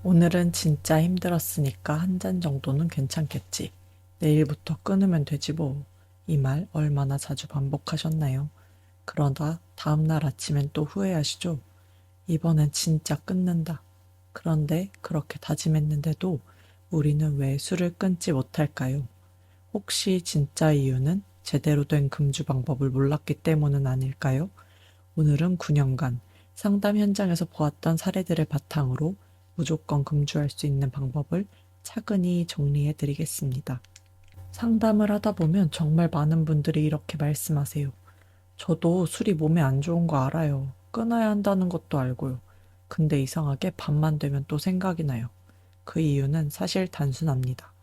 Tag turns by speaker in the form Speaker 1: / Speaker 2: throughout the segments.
Speaker 1: 오늘은 진짜 힘들었으니까 한 잔 정도는 괜찮겠지. 내일부터 끊으면 되지 뭐. 이 말 얼마나 자주 반복하셨나요? 그러다 다음날 아침엔 또 후회하시죠? 이번엔 진짜 끊는다. 그런데 그렇게 다짐했는데도 우리는 왜 술을 끊지 못할까요? 혹시 진짜 이유는 제대로 된 금주 방법을 몰랐기 때문은 아닐까요? 오늘은 9년간 상담 현장에서 보았던 사례들을 바탕으로 무조건 금주할 수 있는 방법을 차근히 정리해 드리겠습니다. 상담을 하다 보면 정말 많은 분들이 이렇게 말씀하세요. 저도 술이 몸에 안 좋은 거 알아요. 끊어야 한다는 것도 알고요. 근데 이상하게 밤만 되면 또 생각이 나요. 그 이유는 사실 단순합니다.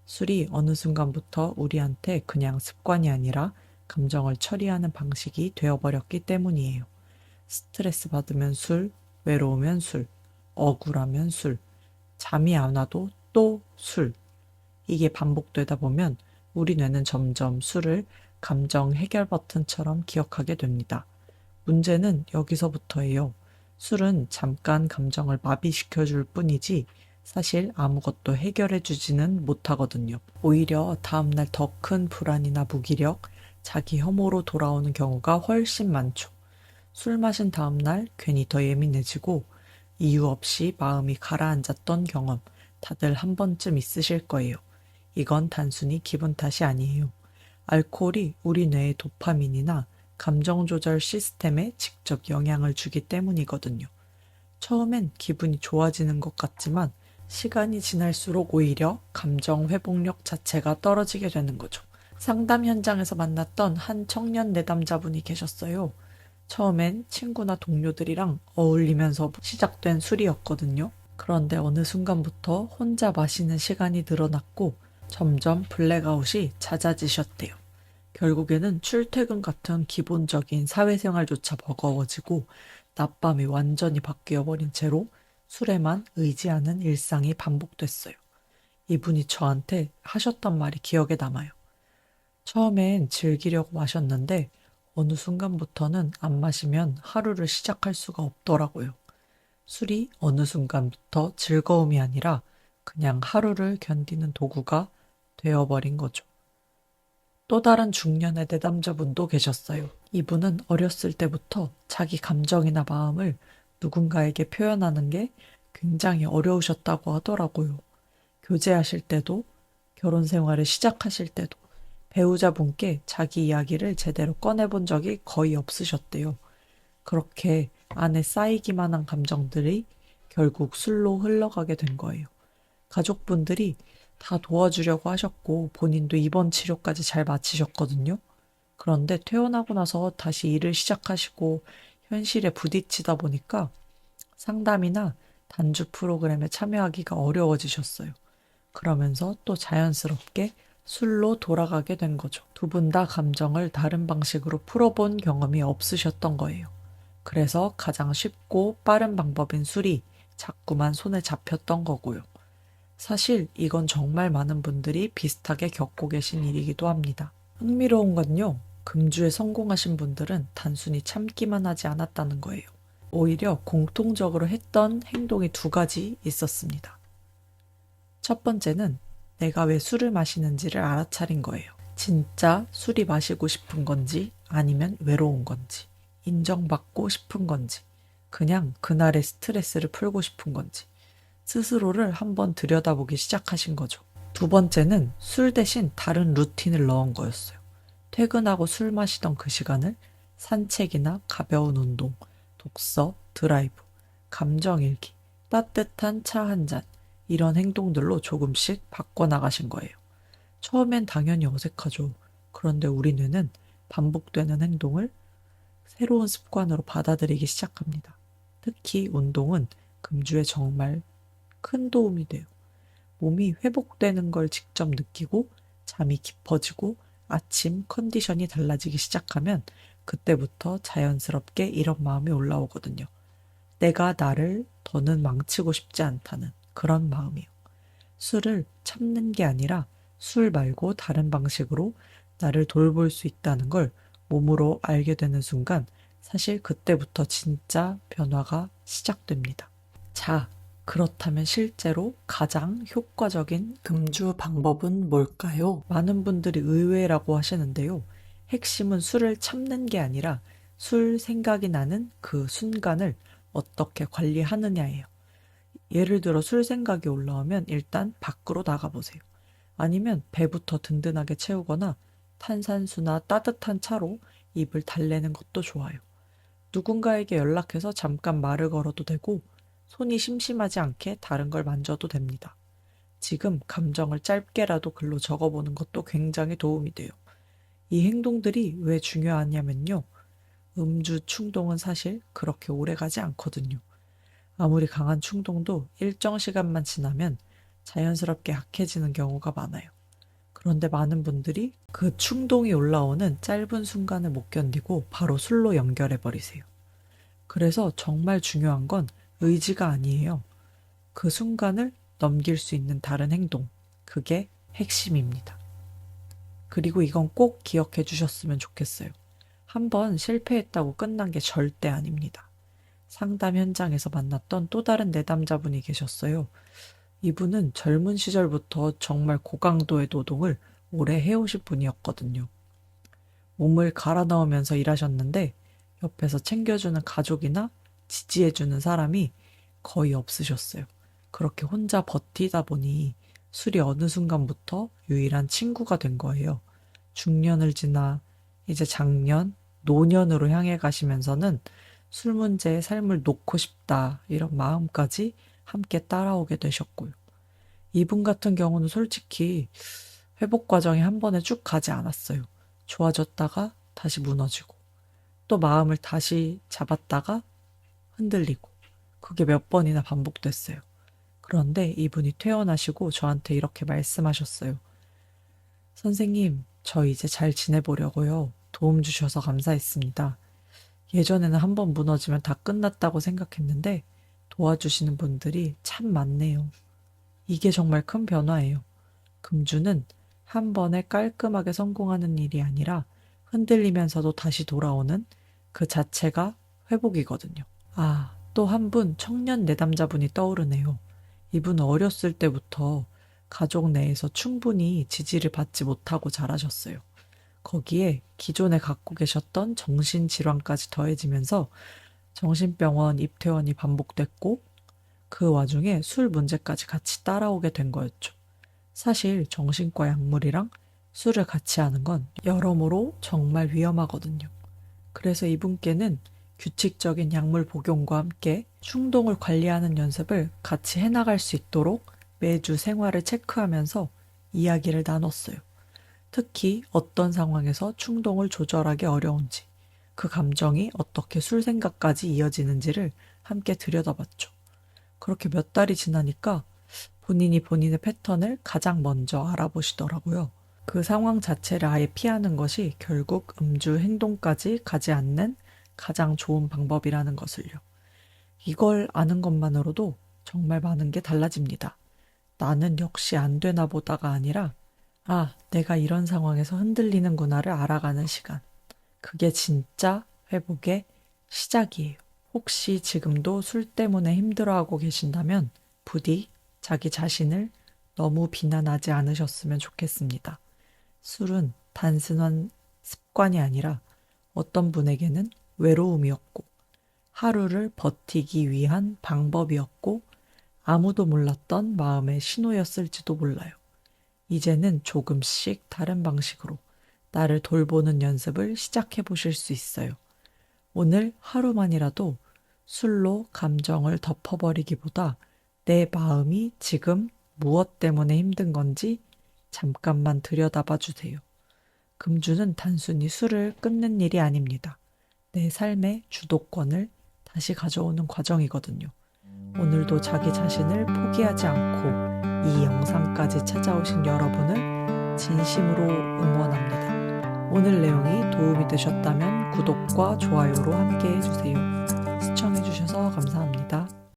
Speaker 1: 술이 어느 순간부터 우리한테 그냥 습관이 아니라 감정을 처리하는 방식이 되어버렸기 때문이에요. 스트레스 받으면 술, 외로우면 술, 억울하면 술, 잠이 안 와도 또 술. 이게 반복되다 보면 우리 뇌는 점점 술을 감정 해결 버튼처럼 기억하게 됩니다. 문제는 여기서부터예요. 술은 잠깐 감정을 마비시켜 줄 뿐이지 사실 아무것도 해결해 주지는 못하거든요. 오히려 다음날 더 큰 불안이나 무기력, 자기 혐오로 돌아오는 경우가 훨씬 많죠. 술 마신 다음날 괜히 더 예민해지고 이유 없이 마음이 가라앉았던 경험 다들 한 번쯤 있으실 거예요. 이건 단순히 기분 탓이 아니에요. 알코올이 우리 뇌의 도파민이나 감정 조절 시스템에 직접 영향을 주기 때문이거든요. 처음엔 기분이 좋아지는 것 같지만 시간이 지날수록 오히려 감정 회복력 자체가 떨어지게 되는 거죠. 상담 현장에서 만났던 한 청년 내담자분이 계셨어요. 처음엔 친구나 동료들이랑 어울리면서 시작된 술이었거든요. 그런데 어느 순간부터 혼자 마시는 시간이 늘어났고 점점 블랙아웃이 잦아지셨대요. 결국에는 출퇴근 같은 기본적인 사회생활조차 버거워지고 낮밤이 완전히 바뀌어버린 채로 술에만 의지하는 일상이 반복됐어요. 이분이 저한테 하셨던 말이 기억에 남아요. 처음엔 즐기려고 마셨는데 어느 순간부터는 안 마시면 하루를 시작할 수가 없더라고요. 술이 어느 순간부터 즐거움이 아니라 그냥 하루를 견디는 도구가 되어버린 거죠. 또 다른 중년의 내담자분도 계셨어요. 이분은 어렸을 때부터 자기 감정이나 마음을 누군가에게 표현하는 게 굉장히 어려우셨다고 하더라고요. 교제하실 때도, 결혼 생활을 시작하실 때도, 배우자분께 자기 이야기를 제대로 꺼내본 적이 거의 없으셨대요. 그렇게 안에 쌓이기만 한 감정들이 결국 술로 흘러가게 된 거예요. 가족분들이 다 도와주려고 하셨고 본인도 입원 치료까지 잘 마치셨거든요. 그런데 퇴원하고 나서 다시 일을 시작하시고 현실에 부딪히다 보니까 상담이나 단주 프로그램에 참여하기가 어려워지셨어요. 그러면서 또 자연스럽게 술로 돌아가게 된 거죠. 두 분 다 감정을 다른 방식으로 풀어본 경험이 없으셨던 거예요. 그래서 가장 쉽고 빠른 방법인 술이 자꾸만 손에 잡혔던 거고요. 사실 이건 정말 많은 분들이 비슷하게 겪고 계신 일이기도 합니다. 흥미로운 건요, 금주에 성공하신 분들은 단순히 참기만 하지 않았다는 거예요. 오히려 공통적으로 했던 행동이 두 가지 있었습니다. 첫 번째는 내가 왜 술을 마시는지를 알아차린 거예요. 진짜 술이 마시고 싶은 건지 아니면 외로운 건지, 인정받고 싶은 건지, 그냥 그날의 스트레스를 풀고 싶은 건지, 스스로를 한번 들여다보기 시작하신 거죠. 두 번째는 술 대신 다른 루틴을 넣은 거였어요. 퇴근하고 술 마시던 그 시간을 산책이나 가벼운 운동, 독서, 드라이브, 감정일기, 따뜻한 차 한 잔, 이런 행동들로 조금씩 바꿔나가신 거예요. 처음엔 당연히 어색하죠. 그런데 우리 뇌는 반복되는 행동을 새로운 습관으로 받아들이기 시작합니다. 특히 운동은 금주에 정말 큰 도움이 돼요. 몸이 회복되는 걸 직접 느끼고 잠이 깊어지고 아침 컨디션이 달라지기 시작하면 그때부터 자연스럽게 이런 마음이 올라오거든요. 내가 나를 더는 망치고 싶지 않다는 그런 마음이요. 술을 참는 게 아니라 술 말고 다른 방식으로 나를 돌볼 수 있다는 걸 몸으로 알게 되는 순간 사실 그때부터 진짜 변화가 시작됩니다. 자, 그렇다면 실제로 가장 효과적인 금주 방법은 뭘까요? 많은 분들이 의외라고 하시는데요. 핵심은 술을 참는 게 아니라 술 생각이 나는 그 순간을 어떻게 관리하느냐예요. 예를 들어 술 생각이 올라오면 일단 밖으로 나가보세요. 아니면 배부터 든든하게 채우거나 탄산수나 따뜻한 차로 입을 달래는 것도 좋아요. 누군가에게 연락해서 잠깐 말을 걸어도 되고 손이 심심하지 않게 다른 걸 만져도 됩니다. 지금 감정을 짧게라도 글로 적어보는 것도 굉장히 도움이 돼요. 이 행동들이 왜 중요하냐면요. 음주 충동은 사실 그렇게 오래 가지 않거든요. 아무리 강한 충동도 일정 시간만 지나면 자연스럽게 약해지는 경우가 많아요. 그런데 많은 분들이 그 충동이 올라오는 짧은 순간을 못 견디고 바로 술로 연결해버리세요. 그래서 정말 중요한 건 의지가 아니에요. 그 순간을 넘길 수 있는 다른 행동. 그게 핵심입니다. 그리고 이건 꼭 기억해 주셨으면 좋겠어요. 한번 실패했다고 끝난 게 절대 아닙니다. 상담 현장에서 만났던 또 다른 내담자분이 계셨어요. 이분은 젊은 시절부터 정말 고강도의 노동을 오래 해오신 분이었거든요. 몸을 갈아 넣으면서 일하셨는데 옆에서 챙겨주는 가족이나 지지해주는 사람이 거의 없으셨어요. 그렇게 혼자 버티다 보니 술이 어느 순간부터 유일한 친구가 된 거예요. 중년을 지나 이제 장년, 노년으로 향해 가시면서는 술 문제에 삶을 놓고 싶다 이런 마음까지 함께 따라오게 되셨고요. 이분 같은 경우는 솔직히 회복 과정이 한 번에 쭉 가지 않았어요. 좋아졌다가 다시 무너지고 또 마음을 다시 잡았다가 흔들리고 그게 몇 번이나 반복됐어요. 그런데 이분이 퇴원하시고 저한테 이렇게 말씀하셨어요. 선생님, 저 이제 잘 지내보려고요. 도움 주셔서 감사했습니다. 예전에는 한 번 무너지면 다 끝났다고 생각했는데 도와주시는 분들이 참 많네요. 이게 정말 큰 변화예요. 금주는 한 번에 깔끔하게 성공하는 일이 아니라 흔들리면서도 다시 돌아오는 그 자체가 회복이거든요. 아, 또 한 분 청년 내담자분이 떠오르네요. 이분은 어렸을 때부터 가족 내에서 충분히 지지를 받지 못하고 자라셨어요. 거기에 기존에 갖고 계셨던 정신질환까지 더해지면서 정신병원 입퇴원이 반복됐고 그 와중에 술 문제까지 같이 따라오게 된 거였죠. 사실 정신과 약물이랑 술을 같이 하는 건 여러모로 정말 위험하거든요. 그래서 이분께는 규칙적인 약물 복용과 함께 충동을 관리하는 연습을 같이 해나갈 수 있도록 매주 생활을 체크하면서 이야기를 나눴어요. 특히 어떤 상황에서 충동을 조절하기 어려운지, 그 감정이 어떻게 술 생각까지 이어지는지를 함께 들여다봤죠. 그렇게 몇 달이 지나니까 본인이 본인의 패턴을 가장 먼저 알아보시더라고요. 그 상황 자체를 아예 피하는 것이 결국 음주 행동까지 가지 않는 가장 좋은 방법이라는 것을요. 이걸 아는 것만으로도 정말 많은 게 달라집니다. 나는 역시 안 되나 보다가 아니라, 아, 내가 이런 상황에서 흔들리는구나를 알아가는 시간. 그게 진짜 회복의 시작이에요. 혹시 지금도 술 때문에 힘들어하고 계신다면 부디 자기 자신을 너무 비난하지 않으셨으면 좋겠습니다. 술은 단순한 습관이 아니라 어떤 분에게는 외로움이었고 하루를 버티기 위한 방법이었고 아무도 몰랐던 마음의 신호였을지도 몰라요. 이제는 조금씩 다른 방식으로 나를 돌보는 연습을 시작해 보실 수 있어요. 오늘 하루만이라도 술로 감정을 덮어버리기보다 내 마음이 지금 무엇 때문에 힘든 건지 잠깐만 들여다봐 주세요. 금주는 단순히 술을 끊는 일이 아닙니다. 내 삶의 주도권을 다시 가져오는 과정이거든요. 오늘도 자기 자신을 포기하지 않고 이 영상까지 찾아오신 여러분을 진심으로 응원합니다. 오늘 내용이 도움이 되셨다면 구독과 좋아요로 함께 해주세요. 시청해주셔서 감사합니다.